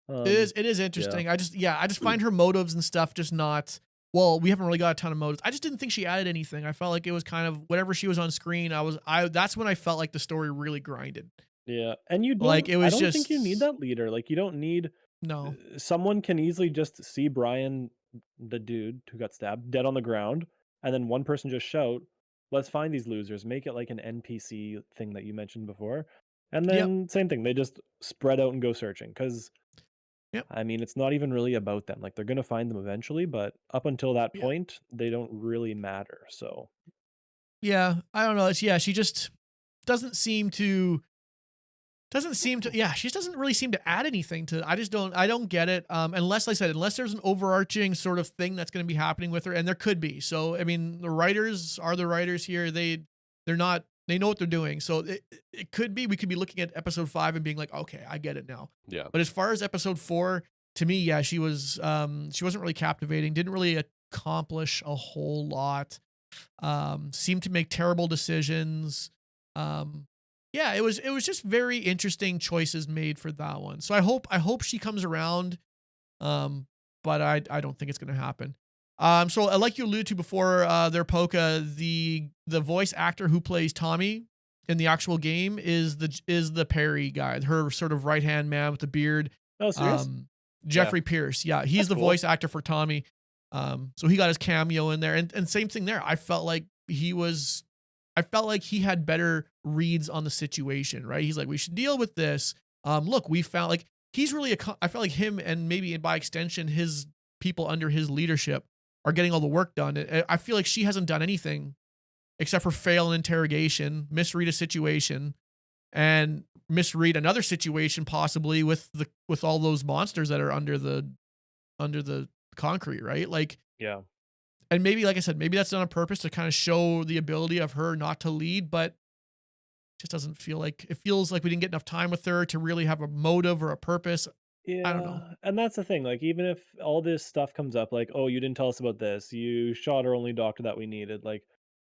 It is Yeah, interesting. I just find her motives and stuff just not, well, we haven't really got a ton of motives. I just didn't think she added anything. I felt like it was kind of whatever she was on screen. That's when I felt like the story really grinded. yeah, and you Like don't. it I was don't think you need just that leader. Like you don't need. no. Someone can easily just see Brian, the dude who got stabbed, dead on the ground, and then one person just shout, "Let's find these losers." Make it like an NPC thing that you mentioned before, and Yep. then same thing. They just spread out and go searching because Yep. I mean it's not even really about them. Like they're gonna find them eventually, but up until that Yeah. point, they don't really matter. So Yeah. I don't know. She just doesn't seem to she just doesn't really seem to add anything to, I don't get it. Unless, like I said, unless there's an overarching sort of thing that's going to be happening with her, and there could be. So I mean, the writers are the writers here. They're not, they know what they're doing. So it could be, we could be looking at episode 5 and being like, okay, I get it now. Yeah. But as far as episode 4, to me, yeah, she wasn't really captivating, didn't really accomplish a whole lot. Seemed to make terrible decisions. Um, yeah, it was just very interesting choices made for that one. So I hope she comes around. But I don't think it's gonna happen. So like you alluded to before, there, Poka, the voice actor who plays Tommy in the actual game is the Perry guy, her sort of right hand man with the beard. oh, serious? Um, Jeffrey Pierce, yeah, he's That's the cool. voice actor for Tommy. So he got his cameo in there, and same thing there. I felt like he had better reads on the situation, right? He's like, we should deal with this. Look, we found, like, he's really I felt like him, and maybe by extension his people under his leadership are getting all the work done. I feel like she hasn't done anything except for fail an interrogation, misread a situation, and misread another situation possibly with all those monsters that are under the concrete, right? Like, Yeah. and maybe, like I said, maybe that's done on purpose to kind of show the ability of her not to lead, but just doesn't feel like, it feels like we didn't get enough time with her to really have a motive or a purpose. I don't know. Yeah, and that's the thing, like, even if all this stuff comes up, like, "Oh, you didn't tell us about this. You shot our only doctor that we needed." Like,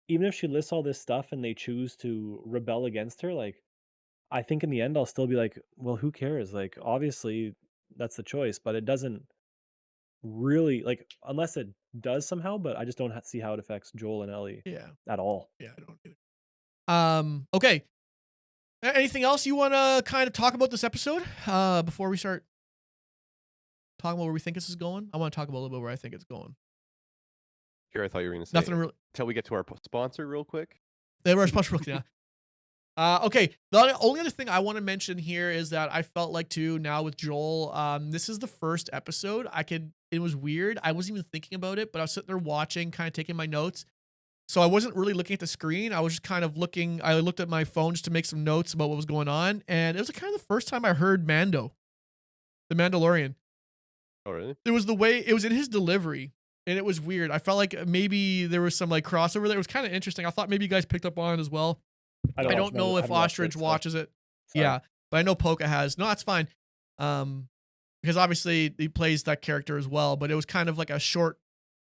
even if she lists all this stuff and they choose to rebel against her, like, I think in the end, I'll still be like, "Well, who cares?" Like, obviously, that's the choice, but it doesn't really like, unless it does somehow, but I just don't see how it affects Joel and Ellie Yeah. at all. Yeah, I don't either. Okay. Anything else you want to kind of talk about this episode before we start talking about where we think this is going? I want to talk about a little bit where I think it's going. Here, I thought you were going to say, Nothing really. till we get to our sponsor real quick. We're supposed to look now. Okay. The only other thing I want to mention here is that I felt like, too, now with Joel, this is the first episode. It was weird. I wasn't even thinking about it, but I was sitting there watching, kind of taking my notes. So I wasn't really looking at the screen. I was just kind of looking. I looked at my phone just to make some notes about what was going on. And it was kind of the first time I heard Mando, the Mandalorian. Oh, really? It was the way it was in his delivery. And it was weird. I felt like maybe there was some like crossover there. It was kind of interesting. I thought maybe you guys picked up on it as well. I watch don't Mando- know I if haven't watched it, Ostrich so watches it. sorry. Yeah, but I know Poka has. No, that's fine. Because obviously he plays that character as well. But it was kind of like a short,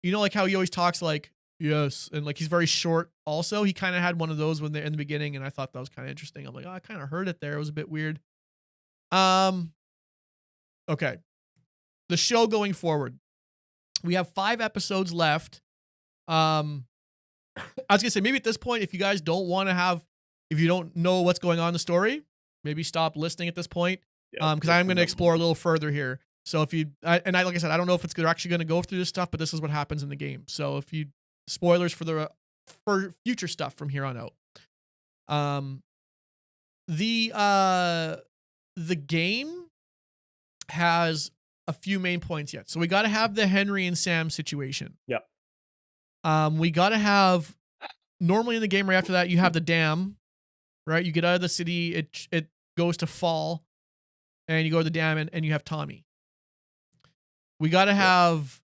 like how he always talks like, yes, and like he's very short also. He kind of had one of those when they're in the beginning, and I thought that was kind of interesting. I'm like, oh, I kind of heard it there. It was a bit weird. Okay. the show going forward. We have 5 episodes left. I was gonna say maybe at this point, if you guys don't want to have, if you don't know what's going on in the story, maybe stop listening at this point. Yeah, Because I'm going to explore a little further here. So if you, like I said, I don't know if they're actually going to go through this stuff, but this is what happens in the game. So if you spoilers for future stuff from here on out. The game has a few main points yet. So we got to have the Henry and Sam situation. Yep. We got to have, normally in the game right after that, you have the dam, right? You get out of the city, it goes to fall, and you go to the dam, and you have Tommy. We got to have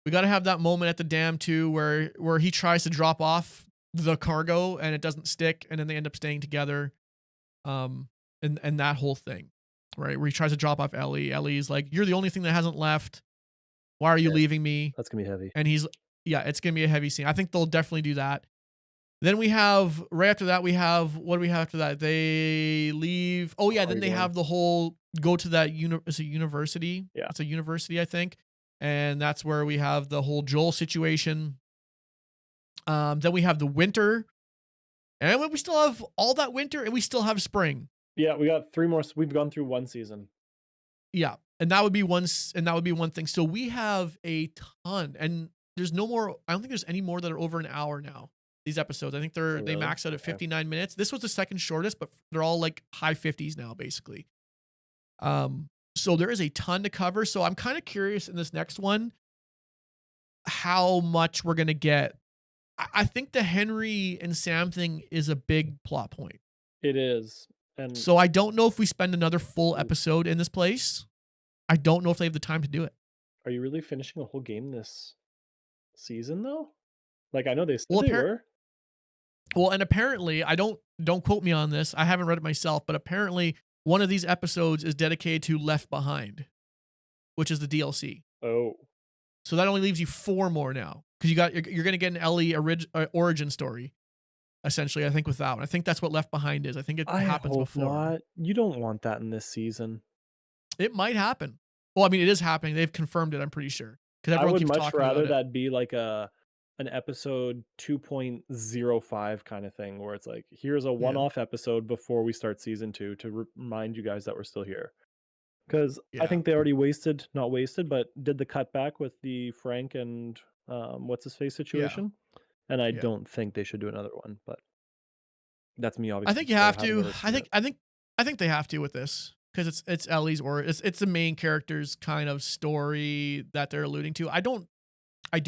that moment at the dam too, where he tries to drop off the cargo and it doesn't stick, and then they end up staying together. And that whole thing, right? Where he tries to drop off Ellie. Ellie's like, "You're the only thing that hasn't left. Why are you leaving me?" That's gonna be heavy. And it's gonna be a heavy scene. I think they'll definitely do that. Then we have right after that, what do we have after that? They leave. Oh yeah, then they have the whole go to that it's a university. Yeah. It's a university, I think. And that's where we have the whole Joel situation. Then we have the winter. And we still have all that winter, and we still have spring. Yeah, we got 3 more. We've gone through 1 season. Yeah. And that would be one thing. So we have a ton, and there's no more. I don't think there's any more that are over an hour now. These episodes, I think they max out at 59 minutes. This was the second shortest, but they're all like high 50s now, basically. So there is a ton to cover. So I'm kind of curious in this next one how much we're gonna get. I think the Henry and Sam thing is a big plot point. It is, and so I don't know if we spend another full episode in this place. I don't know if they have the time to do it. Are you really finishing a whole game this season though? Like I know they said Well, they were. Well, and apparently, don't quote me on this. I haven't read it myself, but apparently one of these episodes is dedicated to Left Behind, which is the DLC. Oh. So that only leaves you 4 more now, because you're going to get an Ellie origin story, essentially. I think with that one, I think that's what Left Behind is. I think it happens before. Not. You don't want that in this season. It might happen. Well, I mean, it is happening. They've confirmed it. I'm pretty sure, because I everyone would keeps much talking rather about it. that be like an episode 2.05 kind of thing, where it's like, here's a one-off episode before we start season 2 to remind you guys that we're still here. Because I think they already not wasted, but did the cutback with the Frank and what's his face situation, and I don't think they should do another one. But that's me, obviously. I think you have to. I think they have to with this, because it's Ellie's, or it's the main character's kind of story that they're alluding to. I do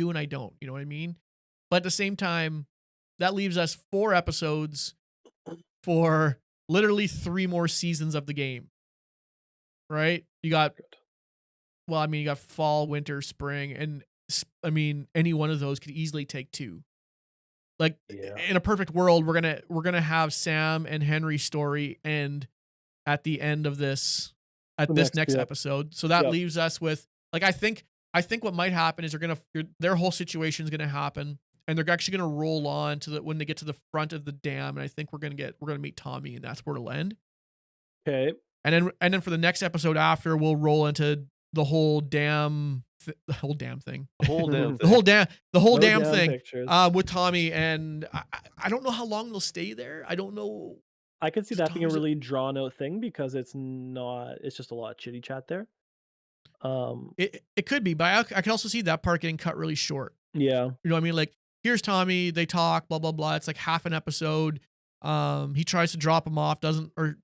and I don't. You know what I mean? But at the same time, that leaves us 4 episodes for literally 3 more seasons of the game. Right? You got fall, winter, spring, and I mean, any one of those could easily take 2. Like in a perfect world, we're gonna have Sam and Henry's story end at the end of this next episode. So that leaves us with, like, I think what might happen is their whole situation is gonna happen, and they're actually gonna roll on to when they get to the front of the dam, and I think we're gonna meet Tommy, and that's where it'll end. Okay. And then for the next episode after, we'll roll into the whole damn thing. The whole damn thing. With Tommy, and I don't know how long they'll stay there. I don't know. I could see that being a really drawn out thing, because it's just a lot of chitty chat there. It could be, but I could also see that part getting cut really short. Yeah. You know what I mean? Like, here's Tommy, they talk, blah, blah, blah. It's like half an episode. He tries to drop him off,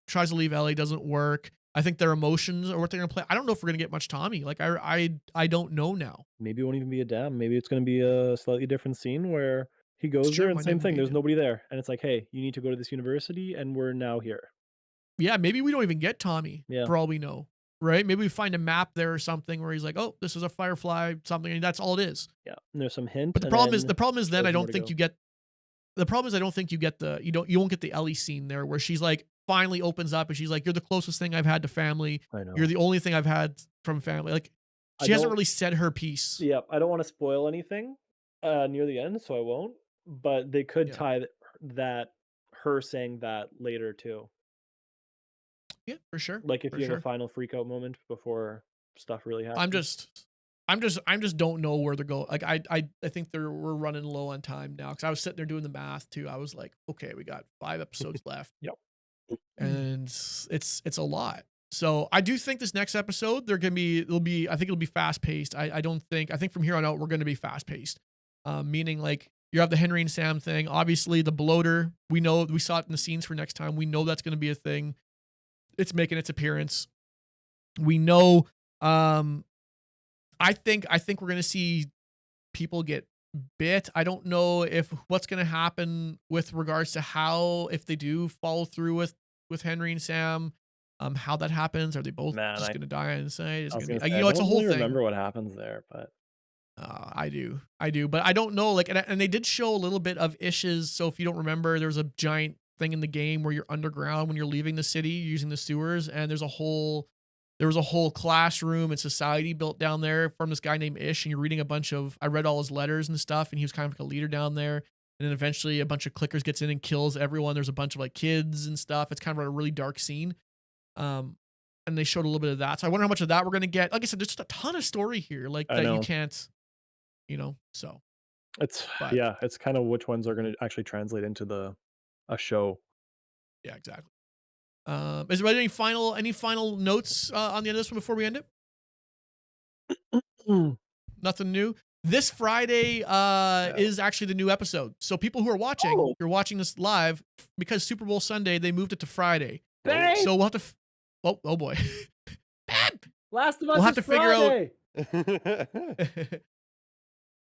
tries to leave Ellie, doesn't work. I think their emotions are what they're gonna play. I don't know if we're gonna get much Tommy. Like, I don't know now. Maybe it won't even be a dam. Maybe it's gonna be a slightly different scene where he goes there, and same thing. There's nobody there, and it's like, hey, you need to go to this university, and we're now here. Yeah, maybe we don't even get Tommy. Yeah. For all we know, right? Maybe we find a map there or something where he's like, oh, this is a firefly, something, and that's all it is. Yeah, and there's some hint. But the problem is then I don't think you get. The problem is I don't think you won't get the Ellie scene there where she's like finally opens up and she's like, you're the closest thing I've had to family. I know. You're the only thing I've had from family. Like, she hasn't really said her piece. Yeah, I don't want to spoil anything near the end, so I won't. But they could tie that her saying that later too. Yeah, for sure. Like if you have a final freak out moment before stuff really happens. I'm just don't know where they're going. Like I think we're running low on time now because I was sitting there doing the math too. I was like, okay, we got 5 episodes left. Yep. And it's a lot. So I do think this next episode I think it'll be fast paced. I think from here on out we're gonna be fast paced. Meaning like you have the Henry and Sam thing. Obviously the bloater, we saw it in the scenes for next time. We know that's gonna be a thing. It's making its appearance. We know I think we're gonna see people get bit. I don't know if what's gonna happen with regards to if they do follow through with Henry and Sam, how that happens. Are they both just gonna die on site? It's I was gonna be gonna say, it's a I don't whole really thing. remember what happens there, but I do, but I don't know. Like, and they did show a little bit of Ish's. So if you don't remember, there's a giant thing in the game where you're underground when you're leaving the city using the sewers, and there was a whole classroom and society built down there from this guy named Ish, and you're reading I read all his letters and stuff, and he was kind of like a leader down there. And then eventually a bunch of clickers gets in and kills everyone. There's a bunch of like kids and stuff. It's kind of a really dark scene. And they showed a little bit of that. So I wonder how much of that we're going to get. Like I said, there's just a ton of story here, like that you can't, so. It's kind of which ones are going to actually translate into a show. Yeah, exactly. Is there any final notes on the end of this one before we end it? Nothing new. This Friday is actually the new episode. So people who are watching, if you're watching this live, because Super Bowl Sunday, they moved it to Friday. Dang! So we'll have to oh boy. Last of Us We'll have to figure out.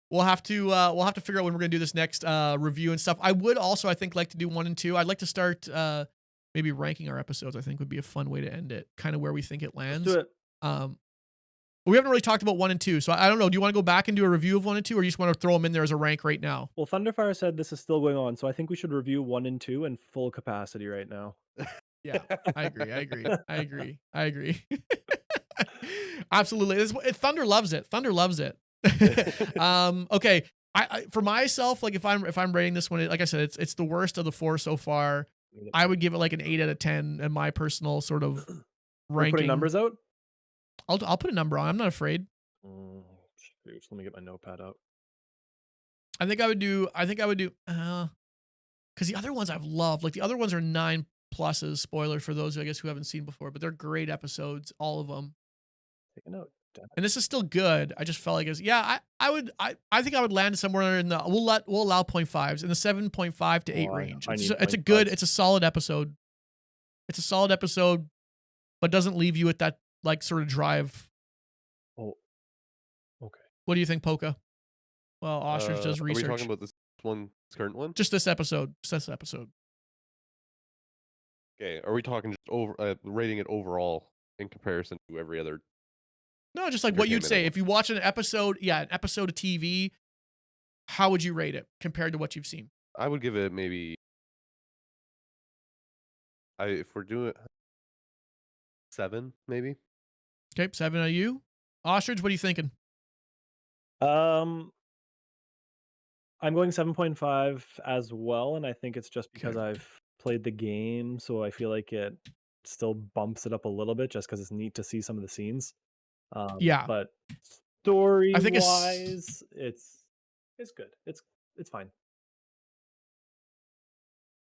We'll have to figure out when we're gonna do this next review and stuff. I would also, I think, like to do 1 and 2. I'd like to start maybe ranking our episodes. I think would be a fun way to end it, kind of where we think it lands. Let's do it. We haven't really talked about 1 and 2, so I don't know. Do you want to go back and do a review of 1 and 2, or you just want to throw them in there as a rank right now? Well, Thunderfire said this is still going on, so I think we should review 1 and 2 in full capacity right now. Yeah, I agree. Absolutely. Thunder loves it. Okay. I for myself, like if I'm rating this one, like I said, it's the worst of the 4 so far. I would give it like an 8 out of 10 in my personal sort of ranking. Putting numbers out? I'll put a number on. I'm not afraid. Shoot, let me get my notepad out. I think I would do because the other ones I've loved. Like the other ones are 9 pluses. Spoiler for those I guess who haven't seen before, but they're great episodes, all of them. Take a note. And this is still good. I just felt like I think I would land somewhere in the we'll allow 0.5s in the 7.5 to 8 range. It's a solid episode. It's a solid episode, but doesn't leave you with that like sort of drive. Oh, okay. What do you think, Poka? Well, Ostrich does research. Are we talking about this current one? Just this episode. Okay. Are we talking just rating it overall in comparison to every other? No, just like what you'd say if you watch an episode of TV. How would you rate it compared to what you've seen? I would give it maybe. If we're doing 7, maybe. Okay, 7 out of you. Ostrich, what are you thinking? I'm going 7.5 as well, and I think it's just because I've played the game, so I feel like it still bumps it up a little bit just because it's neat to see some of the scenes. But story wise, it's good. It's fine.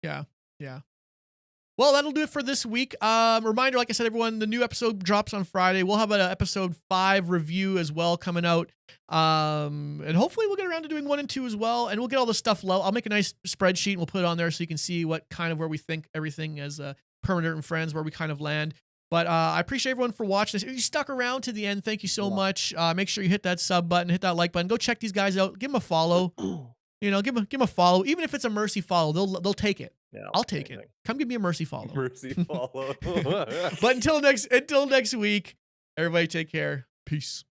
Yeah. Well, that'll do it for this week. Reminder, like I said, everyone, the new episode drops on Friday. We'll have an episode 5 review as well coming out. And hopefully we'll get around to doing 1 and 2 as well. And we'll get all the stuff low. I'll make a nice spreadsheet and we'll put it on there so you can see what kind of where we think everything as Permadirt and Friends, where we kind of land. But I appreciate everyone for watching this. If you stuck around to the end, thank you so much. Make sure you hit that sub button, hit that like button. Go check these guys out. Give them a follow. Give them a follow. Even if it's a mercy follow, they'll take it. Yeah, I'll take it. Come give me a mercy follow. Mercy follow. But until next week, everybody take care. Peace.